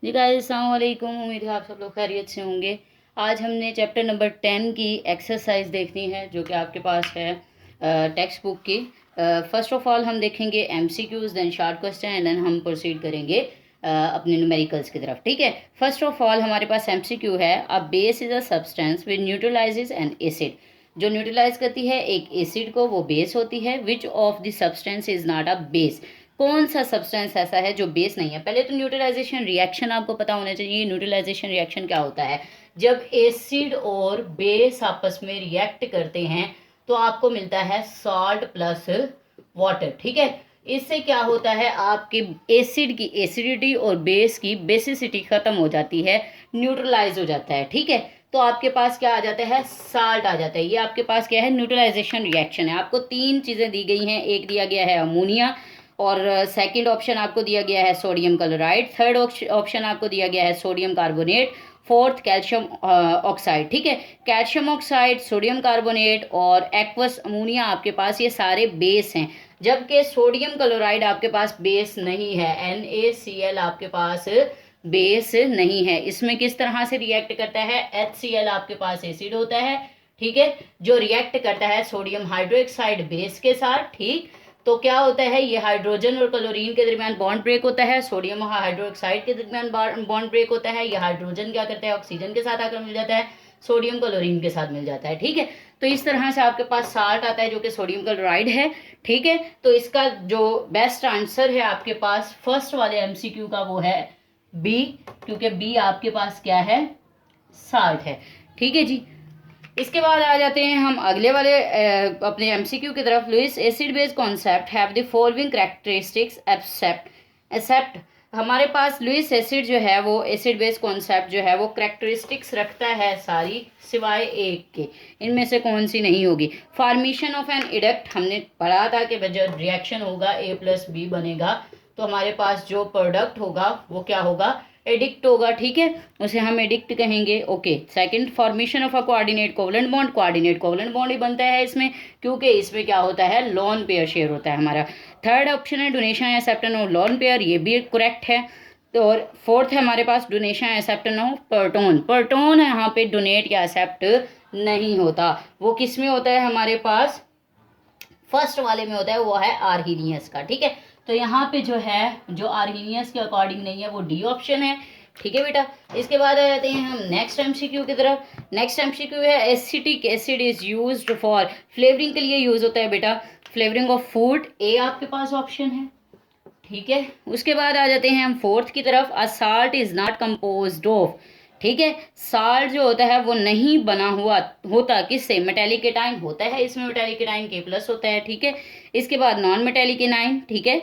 जी guys अस्सलाम वालेकुम। उम्मीद है आप सब लोग खैरियत से होंगे। आज हमने चैप्टर नंबर 10 की एक्सरसाइज देखनी है जो कि आपके पास है टेक्स्ट बुक की। फर्स्ट ऑफ ऑल हम देखेंगे MCQs, then short question and then हम प्रोसीड करेंगे अपने न्यूमेरिकल्स की तरफ। ठीक है, फर्स्ट ऑफ ऑल हमारे पास एमसीक्यू है, a base is a substance which न्यूट्रलाइजेज N acid. जो न्यूट्रलाइज करती है एक एसिड को वो बेस होती है। विच of the substance is not a base, कौन सा सब्सटेंस ऐसा है जो बेस नहीं है। पहले तो न्यूट्रलाइजेशन रिएक्शन आपको पता होना चाहिए। न्यूट्रलाइजेशन रिएक्शन क्या होता है? जब एसिड और बेस आपस में रिएक्ट करते हैं तो आपको मिलता है सॉल्ट प्लस वाटर। ठीक है, इससे क्या होता है, आपके एसिड की एसिडिटी और बेस की बेसिसिटी खत्म हो जाती है, न्यूट्रलाइज हो जाता है। ठीक है, तो आपके पास क्या आ जाता है, साल्ट आ जाता है। ये आपके पास क्या है, न्यूट्रलाइजेशन रिएक्शन है। आपको तीन चीजें दी गई हैं, एक दिया गया है अमोनिया, और सेकंड ऑप्शन आपको दिया गया है सोडियम क्लोराइड, थर्ड ऑप्शन आपको दिया गया है sodium carbonate, fourth calcium oxide. ठीक है, कैल्शियम ऑक्साइड, सोडियम कार्बोनेट और एक्वस अमोनिया आपके पास ये सारे बेस हैं, जबकि सोडियम क्लोराइड आपके पास बेस नहीं है। NaCl आपके पास बेस नहीं है। इसमें किस तरह से रिएक्ट करता है, HCl आपके पास एसिड होता है, ठीक है, जो रिएक्ट करता है सोडियम हाइड्रोक्साइड बेस के साथ। ठीक, तो क्या होता है, ये हाइड्रोजन और क्लोरीन के दरमियान बॉन्ड ब्रेक होता है, सोडियम हाइड्रोक्साइड के दरमियान बॉन्ड ब्रेक होता है। ये हाइड्रोजन क्या करता है, ऑक्सीजन के साथ आकर मिल जाता है, सोडियम क्लोरीन के साथ मिल जाता है। ठीक है, तो इस तरह से आपके पास साल्ट आता है जो कि सोडियम क्लोराइड है। ठीक है, तो इसका जो बेस्ट आंसर है आपके पास फर्स्ट वाले एमसीक्यू का वो है बी, क्योंकि बी आपके पास क्या है, साल्ट है। ठीक है जी, इसके बाद आ जाते हैं हम अगले वाले अपने एमसीक्यू की तरफ। Lewis acid base concept have the following characteristics except. हमारे पास लुइस एसिड जो है वो एसिड बेस कॉन्सेप्ट जो है वो कैरेक्टरिस्टिक्स रखता है सारी सिवाय एक के। इनमें से कौन सी नहीं होगी? फॉर्मेशन ऑफ एन इडक्ट, हमने पढ़ा था कि जब रिएक्शन होगा A+B बनेगा तो हमारे पास जो प्रोडक्ट होगा वो क्या होगा, एडिक्ट होगा। ठीक है, उसे हम एडिक्ट कहेंगे। Okay, second, formation of a coordinate covalent bond. Coordinate covalent bond ही बनता है इसमें, क्योंकि इसमें क्या होता है, लोन पेयर शेयर होता है हमारा। थर्ड ऑप्शन है donation acceptance of lone pair, ये भी करेक्ट है। तो और फोर्थ है हमारे पास donation acceptance of proton. Proton यहाँ पे डोनेट या एक्सेप्ट नहीं होता, वो किस में होता है, हमारे पास फर्स्ट वाले में होता है, वो है आर्हीनियस का। ठीक है, तो यहाँ पे जो है, जो आर्हीनियस के अकॉर्डिंग नहीं है वो डी ऑप्शन है। ठीक है बेटा, इसके बाद आ जाते हैं हम नेक्स्ट एमसीक्यू की तरफ। नेक्स्ट एमसीक्यू है acetic acid is used for, flavouring के लिए यूज होता है बेटा, फ्लेवरिंग ऑफ फूड, ए आपके पास ऑप्शन है। ठीक है, उसके बाद आ जाते हैं हम फोर्थ की तरफ, a salt is not composed of. ठीक है, साल्ट जो होता है वो नहीं बना हुआ होता किससे, मेटेलिक एटाइन होता है, इसमें मेटेलिक एटाइन K+ होता है। ठीक है, इसके बाद नॉन मेटेलिक एनाइन, ठीक है,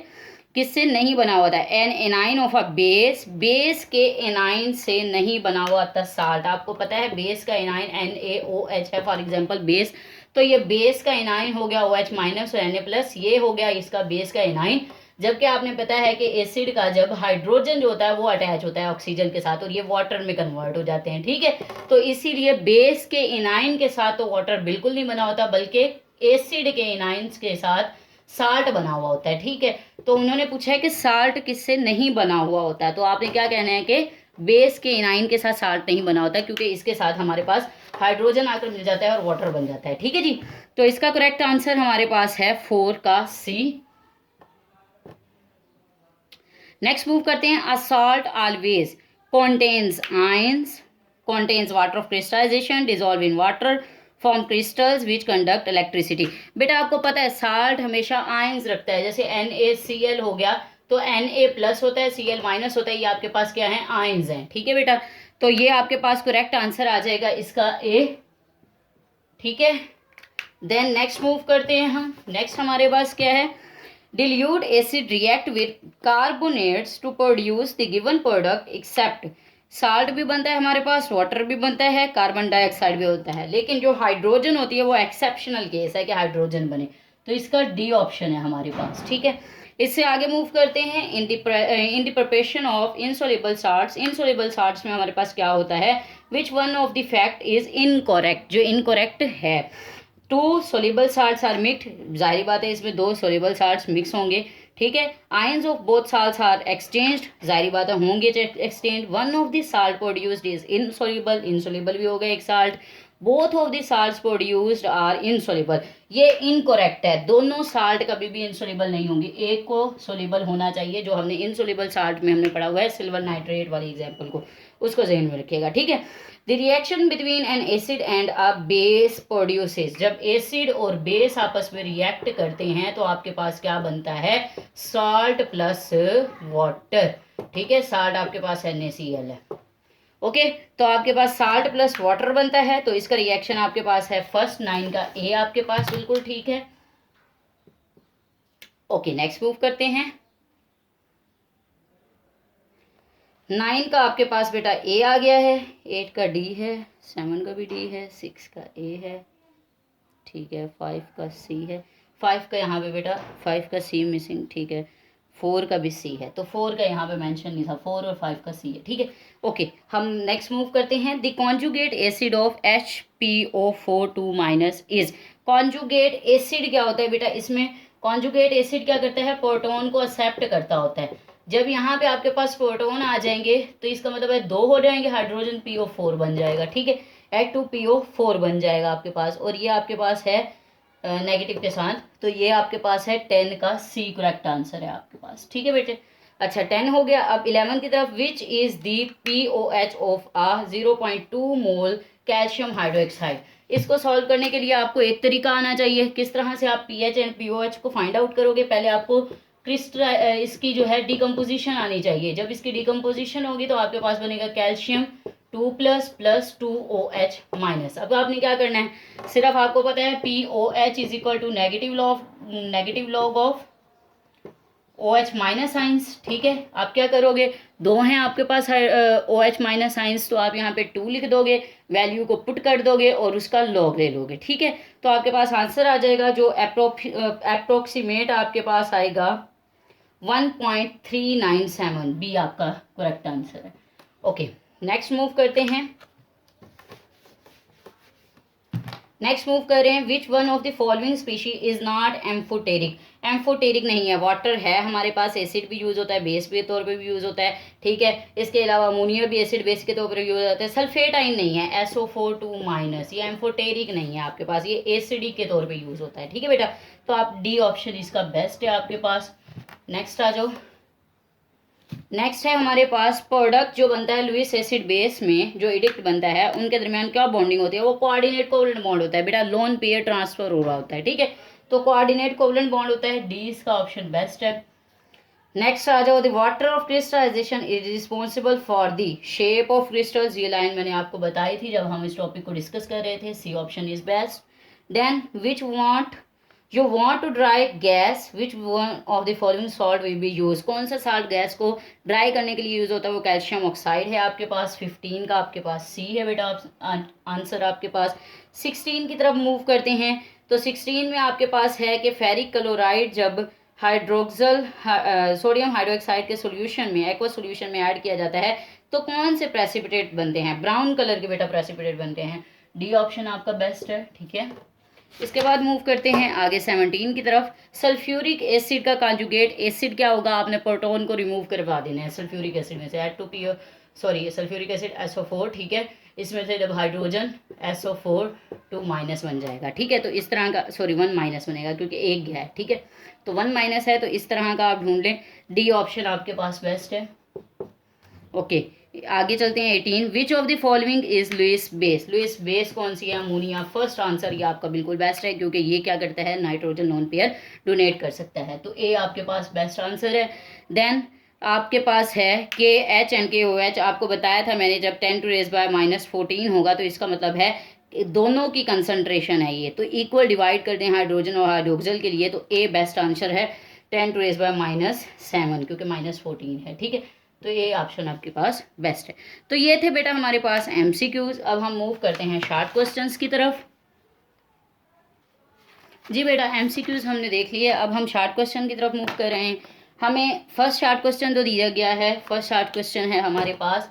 किससे नहीं बना हुआ था, an anion of a base, base के एनाइन से नहीं बना हुआ था साल्ट। आपको पता है बेस का एनाइन NaOH है फॉर एग्जांपल बेस, तो ये बेस का एनाइन हो गया OH- और Na+, ये हो गया इसका बेस का एनाइन। जबकि आपने पता है कि एसिड का जब हाइड्रोजन जो होता है वो अटैच होता है ऑक्सीजन के साथ और ये वाटर में कन्वर्ट हो जाते हैं। ठीक है, तो इसीलिए बेस के एनाइन के साथ तो वाटर बिल्कुल नहीं बना होता, बल्कि एसिड के एनाइंस के साथ साल्ट बना हुआ होता है। ठीक है, तो उन्होंने पूछा है कि साल्ट किससे नहीं बना हुआ होता है, तो आपने क्या कहना है कि बेस के एनाइन के साथ साल्ट नहीं बना होता, क्योंकि इसके साथ हमारे पास हाइड्रोजन आकर मिल जाता है और वाटर बन जाता है। ठीक है जी, तो इसका करेक्ट आंसर हमारे पास है 4 का C। नेक्स्ट मूव करते हैं, a salt always contains ions, contains water of crystallisation, dissolve in water, form crystals which conduct electricity. बेटा आपको पता है साल्ट हमेशा आयंस रखता है, जैसे NaCl हो गया तो Na+ होता है, Cl- होता है, ये आपके पास क्या है, आयंस हैं। ठीक है बेटा, तो ये आपके पास करेक्ट आंसर आ जाएगा इसका A। ठीक है, देन नेक्स्ट मूव करते हैं हम। नेक्स्ट हमारे पास क्या है, dilute acid react with carbonates to produce the given product except, salt भी बनता है हमारे पास, वाटर भी बनता है, कार्बन डाइऑक्साइड भी होता है, लेकिन जो हाइड्रोजन होती है वो एक्सेप्शनल केस है कि हाइड्रोजन बने, तो इसका डी ऑप्शन है हमारे पास। ठीक है, इससे आगे मूव करते हैं, in the preparation of insoluble salts. Insoluble salts में हमारे पास क्या होता है, which one of the fact is incorrect, जो इनकरेक्ट है। 2 सोल्यूबल साल्ट्स आर मिक्स्ड, जाहिर बात है इसमें 2 सोल्यूबल साल्ट्स मिक्स होंगे। ठीक है। Ions of both salts are exchanged, जाहिर बात है होंगे exchange. One of the salt produced is insoluble, insoluble भी हो गया एक salt. Both of the salts produced are insoluble, ये इनकरेक्ट है, दोनों साल्ट कभी भी इनसॉल्युबल नहीं होंगे, एक को सोल्युबल होना चाहिए। जो हमने इनसॉल्युबल साल्ट में हमने पढ़ा हुआ है सिल्वर नाइट्रेट वाली एग्जाम्पल को, उसको जहन में रखिएगा, ठीक है। The reaction between N acid and a base produces, जब एसिड और बेस आपस में रिएक्ट करते हैं तो आपके पास क्या बनता है, सॉल्ट प्लस वाटर, ठीक है। साल्ट आपके पास NaCl है, ओके। तो आपके पास साल्ट प्लस वाटर बनता है, तो इसका रिएक्शन आपके पास है फर्स्ट 9 का ए आपके पास, बिल्कुल ठीक है। ओके, नेक्स्ट मूव करते हैं। 9 का आपके पास बेटा ए आ गया है, 8 का डी है, 7 का भी डी है, 6 का ए है, ठीक है। 5 का सी है, 5 का यहाँ पे बेटा 5 का सी मिसिंग, ठीक है। 4 का भी सी है, तो 4 का यहाँ पे मेंशन नहीं था, 4 और 5 का सी है, ठीक है। ओके, हम नेक्स्ट मूव करते हैं। The conjugate acid of HPO4 2- is, conjugate acid क्या होता है बेटा, इसमें कॉन्जुगेट एसिड क्या करता है, प्रोटॉन को एक्सेप्ट करता होता है। जब यहाँ पे आपके पास प्रोटॉन आ जाएंगे तो इसका मतलब है 2 हो जाएंगे, हाइड्रोजन PO4 बन जाएगा, ठीक है। H2PO4 बन जाएगा आपके पास, और ये आपके पास है नेगेटिव के साथ, तो ये आपके पास है 10 का सी करेक्ट आंसर है आपके पास, ठीक है बेटे। अच्छा, 10 हो गया। अब 11 की तरफ, which is the POH of a 0.2 mole calcium hydroxide. इसको सॉल्व करने के लिए आपको एक तरीका आना चाहिए, किस तरह से आप पीएच एंड POH को फाइंड आउट करोगे। पहले आपको इसकी जो है डिकम्पोजिशन आनी चाहिए। जब इसकी डिकम्पोजिशन होगी तो आपके पास बनेगा कैल्शियम 2++2OH-। अब आपने क्या करना है, सिर्फ आपको पता है POH is equal to negative log of OH- science, ठीक है। आप क्या करोगे, 2 हैं आपके पास OH- साइंस, तो आप यहाँ पे 2 लिख दोगे, वैल्यू को पुट कर दोगे और उसका लॉग ले लोगे, ठीक है। तो आपके पास आंसर आ जाएगा जो अप्रोक्सीमेट आपके पास आएगा 1.397, बी आपका करेक्ट आंसर है। ओके, नेक्स्ट मूव करते हैं। नेक्स्ट मूव कर रहे हैं, which one of the following species is not amphoteric. Amphoteric नहीं है, वाटर है हमारे पास, एसिड भी यूज होता है, बेस के तौर पे भी यूज होता है, ठीक है। इसके अलावा अमोनिया भी एसिड बेस के तौर पर यूज होता है। सल्फेटाइन नहीं है, SO4 2-, ये एम्फोटेरिक नहीं है आपके पास, ये एसिडिक के तौर पर यूज होता है, ठीक है बेटा। तो आप डी ऑप्शन इसका बेस्ट है आपके पास। नेक्स्ट आ जाओ। नेक्स्ट है हमारे पास, प्रोडक्ट जो बनता है लुईस एसिड बेस में, जो एडिक्ट बनता है, उनके दरमियान क्या बॉन्डिंग होती है, वो कोऑर्डिनेट कोवलेंट बॉन्ड होता है बेटा, लोन पेयर ट्रांसफर हो रहा होता है, ठीक है। तो कोऑर्डिनेट कोवलेंट बॉन्ड होता है, डी इसका ऑप्शन बेस्ट है। नेक्स्ट आ जाओ, the water of crystallisation is responsible for the shape of crystals, ये लाइन मैंने आपको बताई थी जब हम इस टॉपिक को डिस्कस कर रहे थे, C option is best. Then which you want to dry gas, which one of the following salt will be used, कौन सा साल्ट गैस को ड्राई करने के लिए यूज होता है, वो कैल्शियम ऑक्साइड है आपके पास। 15 का आपके पास सी है बेटा आंसर आपके पास। 16 की तरफ मूव करते हैं, तो 16 में आपके पास है कि फेरिक क्लोराइड जब सोडियम हाइड्रोक्साइड के सोल्यूशन में, एक्वा सोल्यूशन में ऐड किया जाता है तो कौन से प्रेसिपिटेट बनते हैं, ब्राउन कलर के बेटा प्रेसिपिटेट बनते हैं, डी ऑप्शन आपका बेस्ट है, ठीक है। इसके बाद मूव करते हैं आगे 17 की तरफ। सल्फ्यूरिक एसिड का कॉन्जुगेट एसिड क्या होगा, आपने प्रोटॉन को रिमूव करवा देना है सल्फ्यूरिक एसिड में से, सल्फ्यूरिक एसिड SO4, ठीक है। इसमें से जब हाइड्रोजन SO4 2- बन जाएगा, ठीक है। तो इस तरह का 1- बनेगा क्योंकि एक गया है, ठीक है। तो 1- है, तो इस तरह का आप ढूंढ लें, डी ऑप्शन आपके पास बेस्ट है। ओके, आगे चलते हैं 18। Which of the following is Lewis base, Lewis base कौन सी है, अमोनिया। फर्स्ट आंसर ये आपका बिल्कुल बेस्ट है क्योंकि ये क्या करता है, नाइट्रोजन लोन पेयर डोनेट कर सकता है, तो ए आपके पास बेस्ट आंसर है। देन आपके पास है KH एंड KOH, आपको बताया था मैंने जब 10⁻⁻14 होगा तो इसका मतलब है दोनों की कंसंट्रेशन है ये, तो इक्वल डिवाइड कर दें हाइड्रोजन और हाइड्रोक्सल के लिए, तो ए बेस्ट आंसर है 10⁻⁻7 क्योंकि -14 है, ठीक है। तो ये ऑप्शन आपके पास बेस्ट है। तो ये थे बेटा हमारे पास MCQs। अब हम मूव करते हैं शॉर्ट क्वेश्चंस की तरफ। जी बेटा MCQs हमने देख लिए, अब हम शॉर्ट क्वेश्चन की तरफ मूव कर रहे हैं। हमें फर्स्ट शॉर्ट क्वेश्चन तो दिया गया है, फर्स्ट शॉर्ट क्वेश्चन है हमारे पास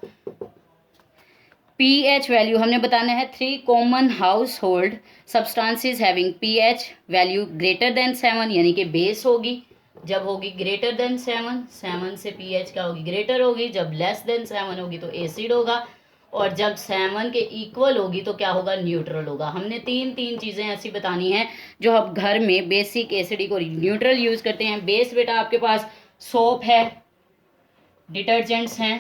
pH वैल्यू हमने बताना है 3 common house hold substances having pH value greater than 7, यानी कि बेस होगी, जब होगी ग्रेटर देन 7 से pH क्या होगी, ग्रेटर होगी। जब लेस देन 7 होगी तो एसिड होगा, और जब 7 के इक्वल होगी तो क्या होगा, न्यूट्रल होगा। हमने तीन चीज़ें ऐसी बतानी हैं जो हम घर में बेसिक एसिडिक और न्यूट्रल यूज़ करते हैं। बेस बेटा आपके पास सोप है, डिटर्जेंट्स हैं,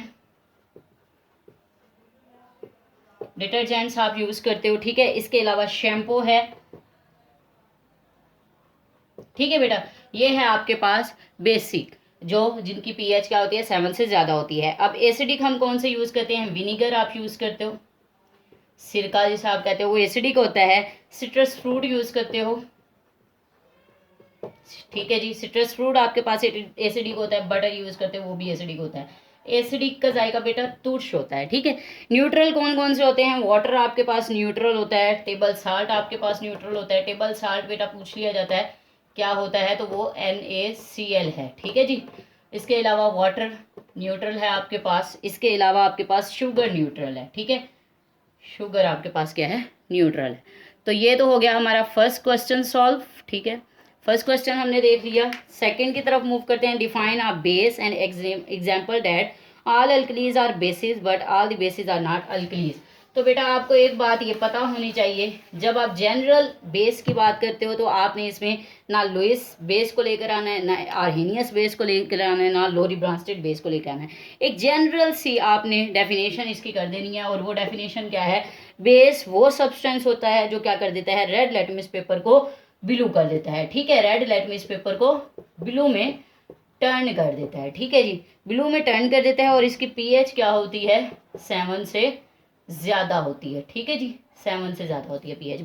डिटर्जेंट्स आप यूज़ करते हो, ठीक है। इसके अलावा शैम्पू है, ठीक है बेटा। ये है आपके पास बेसिक, जो जिनकी पीएच क्या होती है, 7 से ज़्यादा होती है। अब एसिडिक हम कौन से यूज़ करते हैं, विनीगर आप यूज़ करते हो, सिरका जिसे आप कहते हो वो एसिडिक होता है। सिट्रस फ्रूट यूज़ करते हो, ठीक है जी, सिट्रस फ्रूट आपके पास एसिडिक होता है। बटर यूज़ करते हो वो भी एसिडिक होता है। एसिडिक का जायका बेटा तुर्श होता है, ठीक है। न्यूट्रल कौन कौन से होते हैं, वाटर आपके पास न्यूट्रल होता है, टेबल साल्ट आपके पास न्यूट्रल होता है। टेबल साल्ट बेटा पूछ लिया जाता है क्या होता है, तो वो NaCl है, ठीक है जी। इसके अलावा वाटर न्यूट्रल है आपके पास। इसके अलावा आपके पास शुगर न्यूट्रल है, ठीक है। शुगर आपके पास क्या है, न्यूट्रल है। तो ये तो हो गया हमारा फर्स्ट क्वेश्चन सॉल्व, ठीक है। फर्स्ट क्वेश्चन हमने देख लिया। सेकंड की तरफ मूव करते हैं। Define a base and example that all alkalis are bases but all the bases are not alkalis. तो बेटा आपको एक बात ये पता होनी चाहिए, जब आप जनरल बेस की बात करते हो तो आपने इसमें ना लुईस बेस को लेकर आना है, ना आर्हेनियस बेस को लेकर आना है, ना लोरी ब्रांस्टेड बेस को लेकर आना है। एक जनरल सी आपने डेफिनेशन इसकी कर देनी है, और वो डेफिनेशन क्या है, बेस वो सब्सटेंस होता है जो क्या कर देता है, रेड लेटमिस पेपर को ब्लू कर देता है, ठीक है। रेड लेटमिस पेपर को ब्लू में टर्न कर देता है, ठीक है जी, ब्लू में टर्न कर देता है। और इसकी पीएच क्या होती है, 7 से ज़्यादा होती है, ठीक है जी, 7 से ज़्यादा होती है पीएच।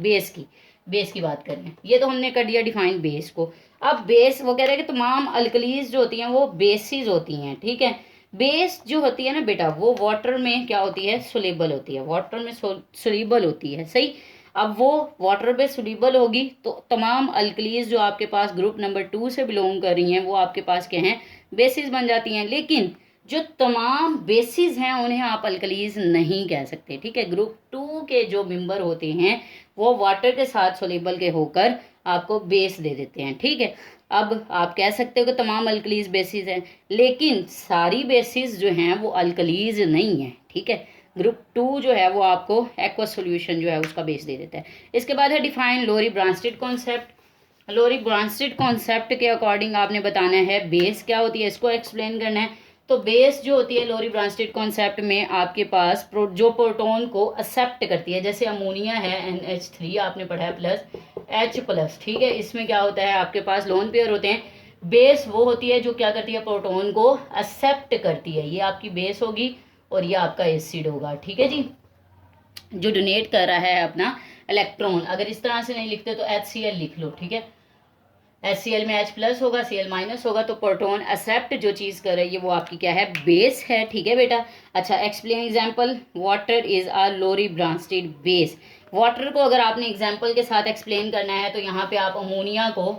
बेस की बात करें, ये तो हमने कर दिया डिफाइन बेस को। अब बेस वो कह रहे हैं कि तमाम अल्कलीज जो होती हैं वो बेसिस होती हैं, ठीक है। बेस जो होती है ना बेटा, वो वाटर में क्या होती है, सोल्यूबल होती है, वाटर में सोल्यूबल होती है, सही। अब वो वाटर में सोल्यूबल होगी तो तमाम अल्कलीज जो आपके पास ग्रुप नंबर 2 से बिलोंग कर रही हैं वो आपके पास क्या हैं, बेसिस बन जाती हैं। लेकिन जो तमाम बेसिस हैं उन्हें आप अल्कलीज नहीं कह सकते, ठीक है। ग्रुप 2 के जो मेंबर होते हैं वो वाटर के साथ सोल्यूबल के होकर आपको बेस दे देते हैं, ठीक है। अब आप कह सकते हो कि तमाम अल्कलीज बेसिस हैं, लेकिन सारी बेसिस जो हैं वो अल्कलीज नहीं है, ठीक है। ग्रुप 2 जो है वो आपको एक्वा सॉल्यूशन जो है उसका बेस दे देता है। इसके बाद है डिफाइन लोरी ब्रांस्टेड कॉन्सेप्ट। लोरी ब्रांस्टेड कॉन्सेप्ट के अकॉर्डिंग आपने बताना है बेस क्या होती है, इसको एक्सप्लेन करना है। तो बेस जो होती है लोरी ब्रांस्टेड कॉन्सेप्ट में आपके पास जो प्रोटोन को एक्सेप्ट करती है, जैसे अमोनिया है NH3 आपने पढ़ा है प्लस H+, ठीक है। इसमें क्या होता है, आपके पास लोन पेयर होते हैं। बेस वो होती है जो क्या करती है, प्रोटोन को एक्सेप्ट करती है, ये आपकी बेस होगी और ये आपका एसिड होगा, ठीक है जी, जो डोनेट कर रहा है अपना इलेक्ट्रॉन। अगर इस तरह से नहीं लिखते तो HCl लिख लो, ठीक है। HCl में H+ होगा, Cl- होगा, तो प्रोटोन एक्सेप्ट जो चीज़ कर रही है वो आपकी क्या है, बेस है, ठीक है बेटा। अच्छा, explain example. Water is a Lowry Bronsted base. Water को अगर आपने एग्जांपल के साथ एक्सप्लेन करना है तो यहाँ पे आप अमोनिया को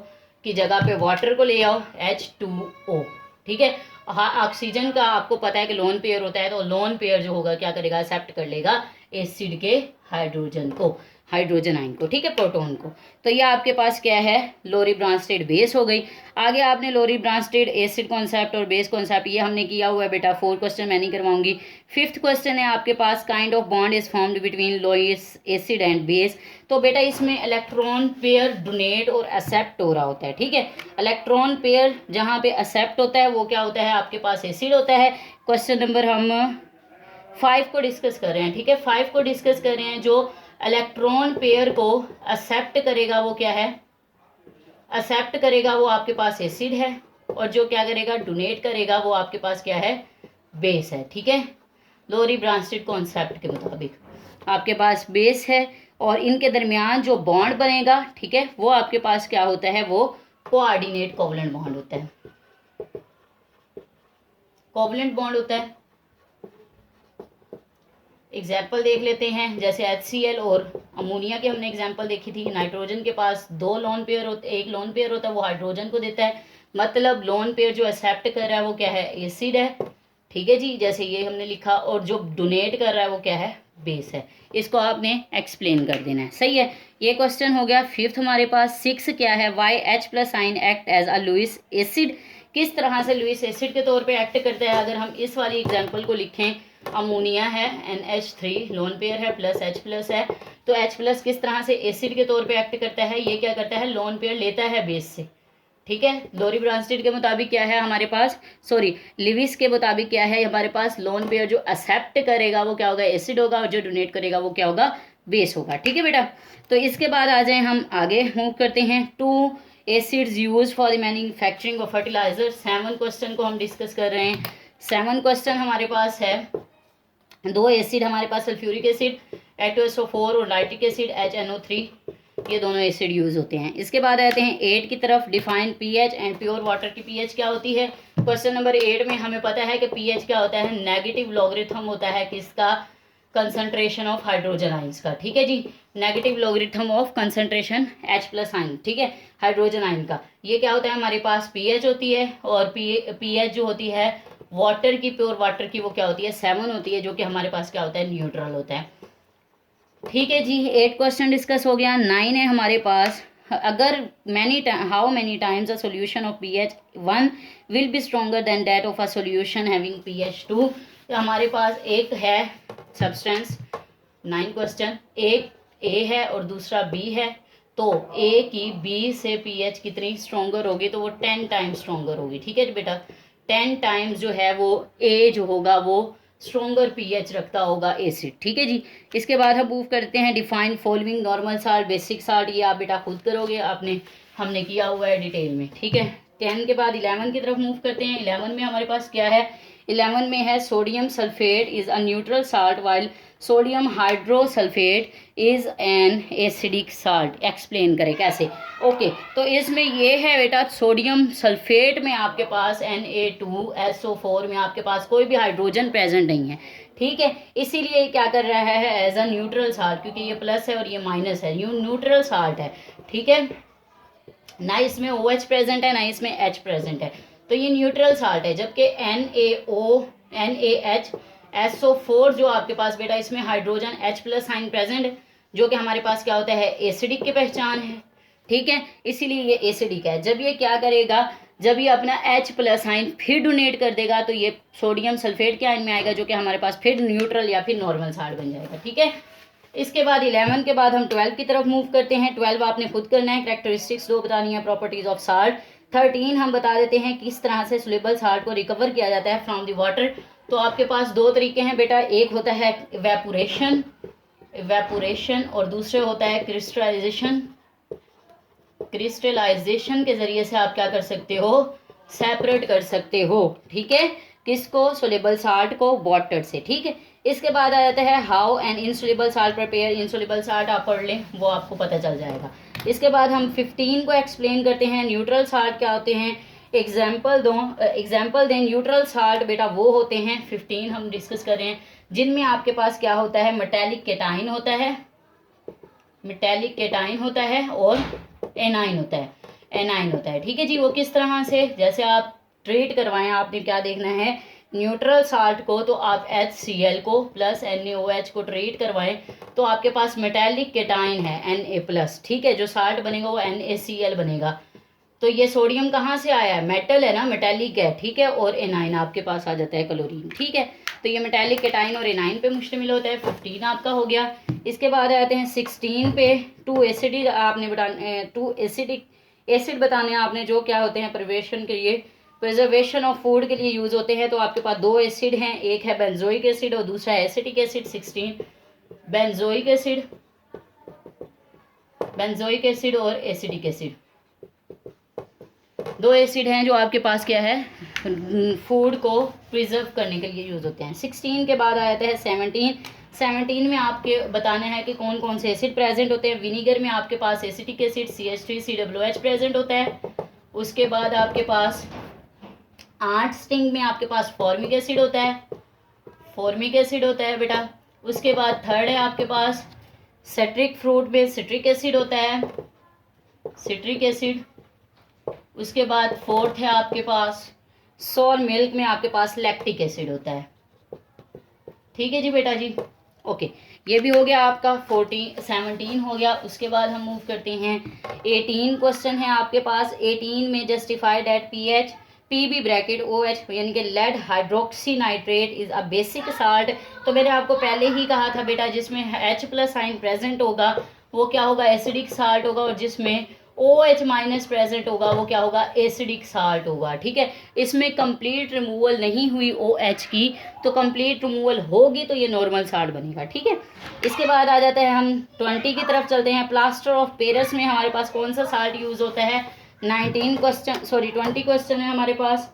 की जगह पे वाटर को ले आओ, H2O, ठीक है। हाँ, ऑक्सीजन का आपको पता है कि लोन पेयर होता है, तो लोन पेयर जो होगा क्या करेगा, एक्सेप्ट कर लेगा एसिड के हाइड्रोजन को, हाइड्रोजन आयन को, ठीक है, प्रोटोन को। तो ये आपके पास क्या है, लोरी ब्रांस्टेड बेस हो गई। आगे आपने लोरी ब्रांस्टेड एसिड कॉन्सेप्ट और बेस कॉन्सेप्ट ये हमने किया हुआ है बेटा। 4 क्वेश्चन मैं नहीं करवाऊंगी। 5th क्वेश्चन है आपके पास, kind of bond is formed between Lewis acid and base. तो बेटा इसमें इलेक्ट्रॉन पेयर डोनेट और एक्सेप्ट हो रहा होता है, ठीक है। इलेक्ट्रॉन पेयर जहाँ पे एक्सेप्ट होता है वो क्या होता है, आपके पास एसिड होता है। क्वेश्चन नंबर हम 5 को डिस्कस कर रहे हैं, ठीक है। 5 को डिस्कस कर रहे हैं। जो इलेक्ट्रॉन पेयर को एक्सेप्ट करेगा वो क्या है, एक्सेप्ट करेगा वो आपके पास एसिड है, और जो क्या करेगा, डोनेट करेगा वो आपके पास क्या है, बेस है, ठीक है। लोरी ब्रांस्टेड कॉन्सेप्ट के मुताबिक आपके पास बेस है, और इनके दरमियान जो बॉन्ड बनेगा, ठीक है, वो आपके पास क्या होता है, वो कोऑर्डिनेट कोवलेंट बॉन्ड होता है, कोवलेंट बॉन्ड होता है। एग्जाम्पल देख लेते हैं, जैसे HCl और अमोनिया की हमने एग्जाम्पल देखी थी। नाइट्रोजन के पास 2 लोन पेयर होते, एक लोन पेयर होता है वो हाइड्रोजन को देता है, मतलब लोन पेयर जो एक्सेप्ट कर रहा है वो क्या है, एसिड है, ठीक है जी, जैसे ये हमने लिखा। और जो डोनेट कर रहा है वो क्या है, बेस है। इसको आपने एक्सप्लेन कर देना है, सही है। ये क्वेश्चन हो गया। फिफ्थ हमारे पास 6 क्या है, why H plus ion act as a Lewis acid, किस तरह से लुईस एसिड के तौर पे एक्ट करता है। अगर हम इस वाली एग्जांपल को लिखें, अमोनिया है NH3 लोन पेयर है प्लस H प्लस है, तो H प्लस किस तरह से एसिड के तौर पे एक्ट करता है, ये क्या करता है, लोन पेयर लेता है बेस से, ठीक है। लोरी ब्रांस्टेड के मुताबिक क्या है हमारे पास, सॉरी लिविस के मुताबिक क्या है हमारे पास, लोन पेयर जो एक्सेप्ट करेगा वो क्या होगा, एसिड होगा, और जो डोनेट करेगा वो क्या होगा, बेस होगा, ठीक है बेटा। तो इसके बाद आ जाए हम आगे मूव करते हैं। 2 acids use for the manufacturing of fertiliser. 7 question को हम डिस्कस कर रहे हैं। 7 क्वेश्चन हमारे पास है, 2 एसिड हमारे पास सल्फ्यूरिक एसिड H2SO4 और नाइट्रिक एसिड HNO3, ये दोनों एसिड यूज होते हैं। इसके बाद आते हैं 8 की तरफ, define pH and pure water की पीएच क्या होती है। क्वेश्चन नंबर 8 में हमें पता है कि पीएच क्या होता है, नेगेटिव लॉगरिथम होता है किसका, कंसंट्रेशन ऑफ हाइड्रोजन आइंस का, ठीक है जी, negative logarithm of concentration H plus ion, ठीक है, हाइड्रोजन आइन का। ये क्या होता है हमारे पास, पीएच होती है, और पीएच जो होती है वाटर की, प्योर वाटर की, वो क्या होती है, 7 होती है, जो कि हमारे पास क्या होता है, न्यूट्रल होता है, ठीक है जी। 8 क्वेश्चन डिस्कस हो गया। 9 है हमारे पास, अगर how many times a solution of pH 1 will be stronger then that of a solution having pH 2। तो हमारे पास एक है सब्सटेंस, 9 क्वेश्चन, एक ए है और दूसरा बी है, तो ए की बी से pH कितनी स्ट्रोंगर होगी, तो वो 10 टाइम्स स्ट्रोंगर होगी, ठीक है बेटा। 10 टाइम्स जो है वो ए जो होगा वो स्ट्रोंगर पीएच रखता होगा एसिड, ठीक है जी। इसके बाद हम मूव करते हैं, define following normal salt, basic salt, ये आप बेटा खुद करोगे, आपने हमने किया हुआ है डिटेल में, ठीक है। 10 के बाद 11 की तरफ मूव करते हैं। 11 में हमारे पास क्या है, 11 में है sodium sulphate is a neutral salt while sodium hydrosulphate is an acidic salt. Explain करें कैसे, ओके। तो इसमें ये है बेटा, सोडियम सल्फेट में आपके पास Na2SO4 में आपके पास कोई भी हाइड्रोजन प्रेजेंट नहीं है, ठीक है, इसीलिए क्या कर रहा है, एज अ न्यूट्रल साल्ट, क्योंकि ये प्लस है और ये माइनस है, यू न्यूट्रल साल्ट है, ठीक है, ना इसमें OH प्रेजेंट है ना इसमें H प्रेजेंट है, तो ये न्यूट्रल साल्ट है। जबकि NaSO4 जो आपके पास बेटा, इसमें hydrogen H plus sign present है, जो कि हमारे पास क्या होता है, एसिडिक की पहचान है, ठीक है, इसीलिए ये एसिडिक है। जब ये क्या करेगा, जब ये अपना H प्लस आइन फिर डोनेट कर देगा, तो ये सोडियम सल्फेट के आइन में आएगा, जो कि हमारे पास फिर न्यूट्रल या फिर नॉर्मल साल्ट बन जाएगा, ठीक है। इसके बाद 11 के बाद हम 12 की तरफ मूव करते हैं। 12 आपने खुद करना है, कैरेक्टरिस्टिक्स 2 बतानी है, प्रॉपर्टीज ऑफ साल्ट। 13 हम बता देते हैं किस तरह से सोल्यूबल साल्ट को रिकवर किया जाता है फ्रॉम द वाटर। तो आपके पास 2 तरीके हैं बेटा, एक होता है इवेपोरेशन और दूसरे होता है क्रिस्टलाइजेशन। क्रिस्टलाइजेशन के जरिए से आप क्या कर सकते हो, सेपरेट कर सकते हो, ठीक है, किसको, सोल्यूबल साल्ट को वाटर से, ठीक है। इसके बाद आ जाता है how an insoluble salt prepare. Insoluble salt आप पढ़ लें, वो आपको पता चल जाएगा। इसके बाद हम 15 को एक्सप्लेन करते हैं, न्यूट्रल साल्ट क्या होते हैं, एग्जाम्पल दें। न्यूट्रल साल्ट बेटा वो होते हैं, 15 हम डिस्कस कर रहे हैं, जिनमें आपके पास क्या होता है, मेटेलिक केटाइन होता है, और एनाइन होता है, ठीक है जी। वो किस तरह से, जैसे आप ट्रीट करवाएं, आपने क्या देखना है, न्यूट्रल साल्ट को तो आप HCl को प्लस NaOH को ट्रीट करवाएं, तो आपके पास मेटेलिक केटाइन है Na+, ठीक है, जो साल्ट बनेगा वो NaCl बनेगा। तो ये सोडियम कहाँ से आया है, मेटल है ना, मेटेलिक है, ठीक है, और एनाइन आपके पास आ जाता है क्लोरीन, ठीक है। तो ये मेटेलिक केटाइन और एनाइन पे मुश्तमिल होता है। 15 आपका हो गया। इसके बाद आते हैं 16 पे, 2 एसिड आपने बताने, 2 एसिड बताने आपने, जो क्या होते हैं प्रिजर्वेशन ऑफ फूड के लिए यूज होते हैं। तो आपके पास 2 एसिड हैं, एक है बेंजोइक एसिड और दूसरा है एसिटिक एसिड। 16 बेंजोइक एसिड और एसिटिक एसिड, 2 एसिड हैं जो आपके पास क्या है, फूड को प्रिजर्व करने के लिए यूज होते हैं। 16 के बाद आ जाता है 17 में आपके बताना है कि कौन कौन से एसिड प्रेजेंट होते हैं। विनीगर में आपके पास एसिटिक एसिड CH3COOH प्रेजेंट होता है। उसके बाद आपके पास 8 स्टिंग में आपके पास फॉर्मिक एसिड होता है बेटा। उसके बाद 3rd है आपके पास सिट्रिक फ्रूट में सिट्रिक एसिड होता है, सिट्रिक एसिड। उसके बाद 4th है आपके पास सोर मिल्क में आपके पास लैक्टिक एसिड होता है, ठीक है जी बेटा जी। ओके, ये भी हो गया आपका 17 हो गया। उसके बाद हम मूव करते हैं 18 क्वेश्चन है आपके पास। 18 में justify that pH Pb bracket OH यानी कि lead hydroxy nitrate is a basic salt. तो मैंने आपको पहले ही कहा था बेटा, जिसमें H+ साइन प्रेजेंट होगा वो क्या होगा, एसिडिक साल्ट होगा, और जिसमें OH- प्रेजेंट होगा वो क्या होगा, एसिडिक साल्ट होगा। ठीक है, इसमें कंप्लीट रिमूवल नहीं हुई OH की, तो कंप्लीट रिमूवल होगी तो ये नॉर्मल साल्ट बनेगा। ठीक है, इसके बाद आ जाता है हम 20 की तरफ चलते हैं। प्लास्टर ऑफ पेरिस में हमारे पास कौन सा साल्ट यूज होता है, 19 क्वेश्चन, सॉरी 20 क्वेश्चन है हमारे पास।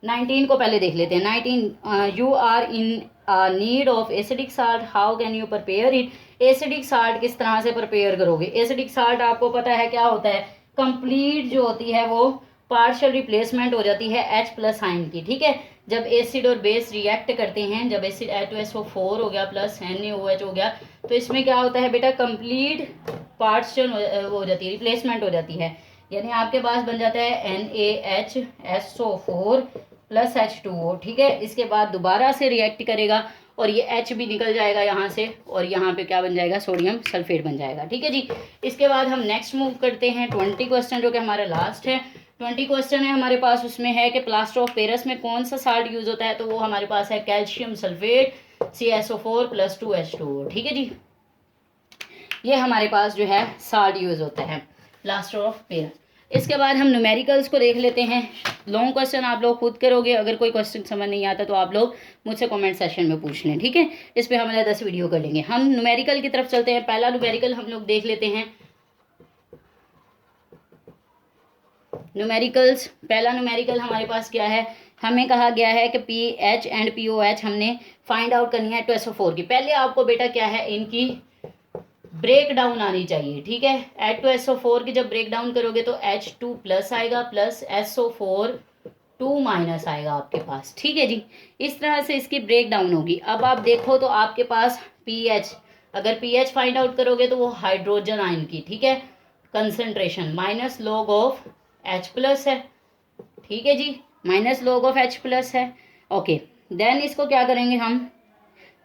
19 को पहले देख लेते हैं। 19 you are in need of acidic salt, how can you prepare it. Acidic salt किस तरह से प्रिपेयर करोगे। एसिडिक साल्ट आपको पता है क्या होता है, कंप्लीट जो होती है वो पार्शियल रिप्लेसमेंट हो जाती है H+ आयन की। ठीक है, जब एसिड और बेस रिएक्ट करते हैं, जब एसिड H2SO4 हो गया प्लस NaOH हो गया, तो इसमें क्या होता है बेटा, कंप्लीट पार्शियल हो जाती है, रिप्लेसमेंट हो जाती है। यानी आपके पास बन जाता है NaHSO4 प्लस H2O। ठीक है, इसके बाद दोबारा से रिएक्ट करेगा और ये H भी निकल जाएगा यहाँ से, और यहाँ पे क्या बन जाएगा, सोडियम सल्फेट बन जाएगा। ठीक है जी, इसके बाद हम नेक्स्ट मूव करते हैं 20 क्वेश्चन, जो कि हमारा लास्ट है। 20 क्वेश्चन है हमारे पास, उसमें है कि प्लास्टर ऑफ पेरिस में कौन सा साल्ट यूज होता है, तो वो हमारे पास है calcium sulphate CaSO4 plus 2H2O। ठीक है जी, ये हमारे पास जो है साल्ट यूज होता है प्लास्टर ऑफ पेरिस। इसके बाद हम न्यूमेरिकल्स को देख लेते हैं। लॉन्ग क्वेश्चन आप लोग खुद करोगे, अगर कोई क्वेश्चन समझ नहीं आता तो आप लोग मुझसे कमेंट सेशन में पूछ लें। ठीक है, इस पर हम 10 वीडियो कर लेंगे। हम न्यूमेरिकल की तरफ चलते हैं। पहला न्यूमेरिकल हम लोग देख लेते हैं। न्यूमेरिकल्स, पहला न्यूमेरिकल हमारे पास क्या है, हमें कहा गया है कि PH एंड POH हमने फाइंड आउट करनी है H2SO4 की। पहले आपको बेटा क्या है, इनकी ब्रेक डाउन आनी चाहिए। ठीक है, H2SO4 की जब ब्रेक डाउन करोगे तो H2+ आएगा प्लस SO4 2- आएगा आपके पास। ठीक है जी, इस तरह से इसकी ब्रेक डाउन होगी। अब आप देखो तो आपके पास पीएच, अगर पीएच फाइंड आउट करोगे तो वो हाइड्रोजन आयन की, ठीक है, concentration minus log of H+ है। ठीक है जी, माइनस लॉग ऑफ H+ है। ओके, देन इसको क्या करेंगे हम,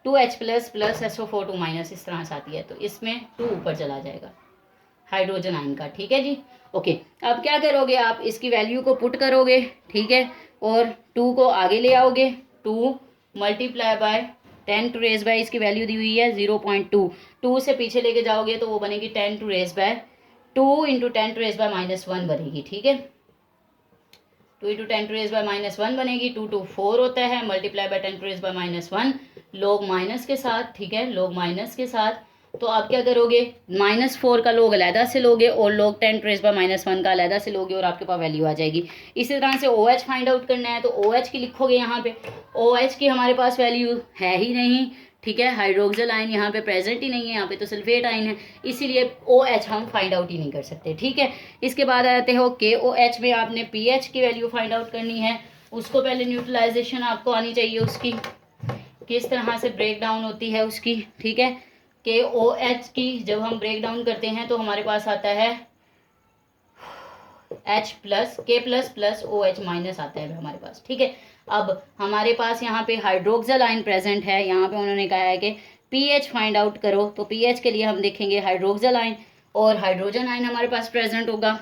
2H+ प्लस SO4 2- इस तरह से आती है, तो इसमें 2 ऊपर चला जाएगा हाइड्रोजन आयन का। ठीक है जी, ओके, अब क्या करोगे आप, इसकी वैल्यू को पुट करोगे। ठीक है, और 2 को आगे ले आओगे, 2 मल्टीप्लाई बाय 10⁻⁴ इसकी वैल्यू दी हुई है 0.2। 2 से पीछे लेके जाओगे तो वो बनेगी 10⁻² इंटू 10⁻⁻1 बनेगी। ठीक है, 2 इंटू 10⁻⁻1 बनेगी। 2 2 4 होता है, मल्टीप्लाई बाय 10⁻⁻1 लोग माइनस के साथ। ठीक है, लोग माइनस के साथ, तो आप क्या करोगे, -4 का लोग अलहदा से लोगे और लोग 10⁻⁻1 का अलहदा से लोगे और आपके पास वैल्यू आ जाएगी। इसी तरह से OH फाइंड आउट करना है तो OH की लिखोगे यहाँ पे। OH की हमारे पास वैल्यू है ही नहीं। ठीक है, हाइड्रोक्सिल आयन यहाँ पे प्रेजेंट ही नहीं है, यहाँ पे तो सल्फेट आयन है, इसीलिए OH हम फाइंड आउट ही नहीं कर सकते। ठीक है, इसके बाद आते हो KOH में आपने पीएच की वैल्यू फाइंड आउट करनी है। उसको पहले न्यूट्रलाइजेशन आपको आनी चाहिए उसकी, किस तरह से ब्रेक डाउन होती है उसकी। ठीक है, KOH की जब हम ब्रेक डाउन करते हैं तो हमारे पास आता है H+ K+ OH- आता है हमारे पास। ठीक है, अब हमारे पास यहाँ पे हाइड्रोक्सिल आयन प्रेजेंट है, यहाँ पे उन्होंने कहा है कि पीएच फाइंड आउट करो, तो पीएच के लिए हम देखेंगे हाइड्रोक्सिल आयन और हाइड्रोजन आयन हमारे पास प्रेजेंट होगा।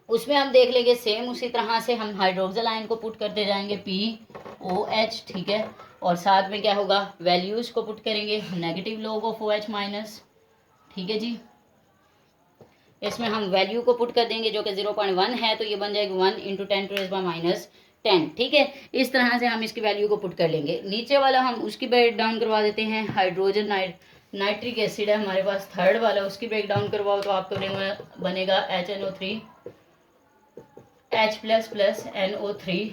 उसमें हम देख लेंगे सेम उसी तरह से हम हाइड्रोक्सिल आयन को पुट करते जाएंगे POH। ठीक है, और साथ में क्या होगा, वैल्यूज़ को पुट करेंगे, नेगेटिव लॉग ऑफ OH-। ठीक है जी, इसमें हम वैल्यू को पुट कर देंगे जो कि 0.1 है, तो ये बन जाएगी 1 इंटू 10⁻⁻10। ठीक है, इस तरह से हम इसकी वैल्यू को पुट कर लेंगे। नीचे वाला हम उसकी ब्रेक डाउन करवा देते हैं, हाइड्रोजन नाइट्रिक एसिड है हमारे पास थर्ड वाला, उसकी ब्रेक डाउन करवाओ तो आपको बनेगा HNO3 H+ प्लस NO3-।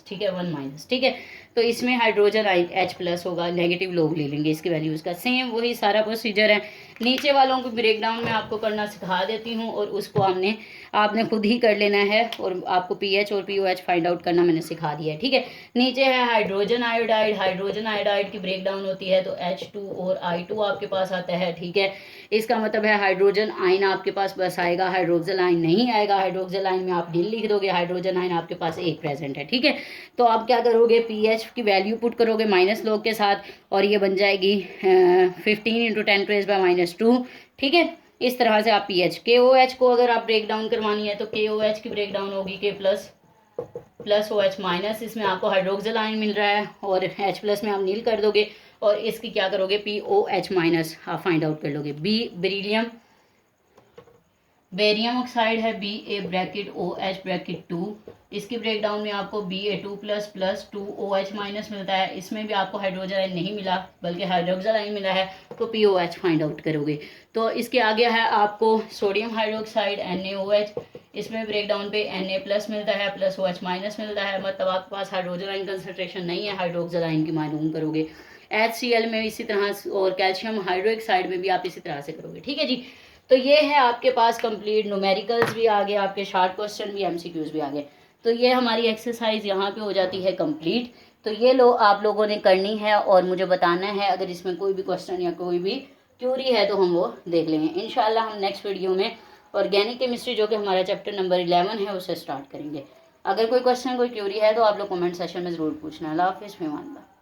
ठीक है, 1-। ठीक है, तो इसमें हाइड्रोजन H+ होगा, नेगेटिव लोग ले लेंगे इसकी वैल्यूज़ का। सेम वही सारा प्रोसीजर है, नीचे वालों को ब्रेक डाउन में आपको करना सिखा देती हूँ और उसको आपने खुद ही कर लेना है और आपको पीएच और पीओएच फाइंड आउट करना मैंने सिखा दिया है, ठीक है। नीचे है हाइड्रोजन आयोडाइड। हाइड्रोजन आयोडाइड की ब्रेक डाउन होती है तो H2 और I2 आपके पास आता है, ठीक है। इसका मतलब है हाइड्रोजन आयन आपके पास बस आएगा, हाइड्रोक्सिल आयन नहीं आएगा। हाइड्रोक्सिल आयन में आप नील लिख दोगे, हाइड्रोजन आयन आपके पास एक प्रेजेंट है, ठीक है। तो आप क्या करोगे, पीएच की वैल्यू पुट करोगे माइनस लॉग के साथ और ये बन जाएगी 15 × 10⁻², ठीक है। इस तरह से आप पीएच KOH को अगर आप ब्रेक डाउन करवानी है तो KOH की ब्रेक डाउन होगी K प्लस OH माइनस, इसमें आपको हाइड्रोक्सिल आयन मिल रहा है और H प्लस में आप नील कर दोगे और इसकी क्या करोगे POH माइनस आप फाइंड आउट कर लोगे। बेरिलियम बेरियम ऑक्साइड है Ba ब्रैकेट OH ब्रैकेट 2, इसकी ब्रेक डाउन में आपको Ba2 प्लस 2OH माइनस मिलता है। इसमें भी आपको हाइड्रोजन आयन नहीं मिला बल्कि हाइड्रोक्सिल आयन मिला है तो POH फाइंड आउट करोगे। तो इसके आगे है आपको सोडियम हाइड्रोक्साइड NaOH, इसमें ब्रेक डाउन पे Na प्लस मिलता है प्लस OH माइनस मिलता है, मतलब आपके पास हाइड्रोजन आयन कंसनट्रेशन नहीं है, हाइड्रोक्सिल आयन की मालूम करोगे। HCl में इसी तरह और कैल्शियम हाइड्रोक्साइड में भी आप इसी तरह से करोगे, ठीक है जी। तो ये है आपके पास कंप्लीट, न्यूमेरिकल्स भी आ गए, आपके शॉर्ट क्वेश्चन भी, MCQs भी आ गए। तो ये हमारी एक्सरसाइज यहाँ पे हो जाती है कंप्लीट। तो ये आप लोगों ने करनी है और मुझे बताना है अगर इसमें कोई भी क्वेश्चन या कोई भी क्यूरी है तो हम वो देख लेंगे इंशाल्लाह। हम नेक्स्ट वीडियो में ऑर्गेनिक केमिस्ट्री जो कि हमारा चैप्टर नंबर 11 है उसे स्टार्ट करेंगे। अगर कोई क्वेश्चन कोई क्यूरी है तो आप लोग कमेंट सेक्शन में ज़रूर पूछना। अल्लाह हाफिज़।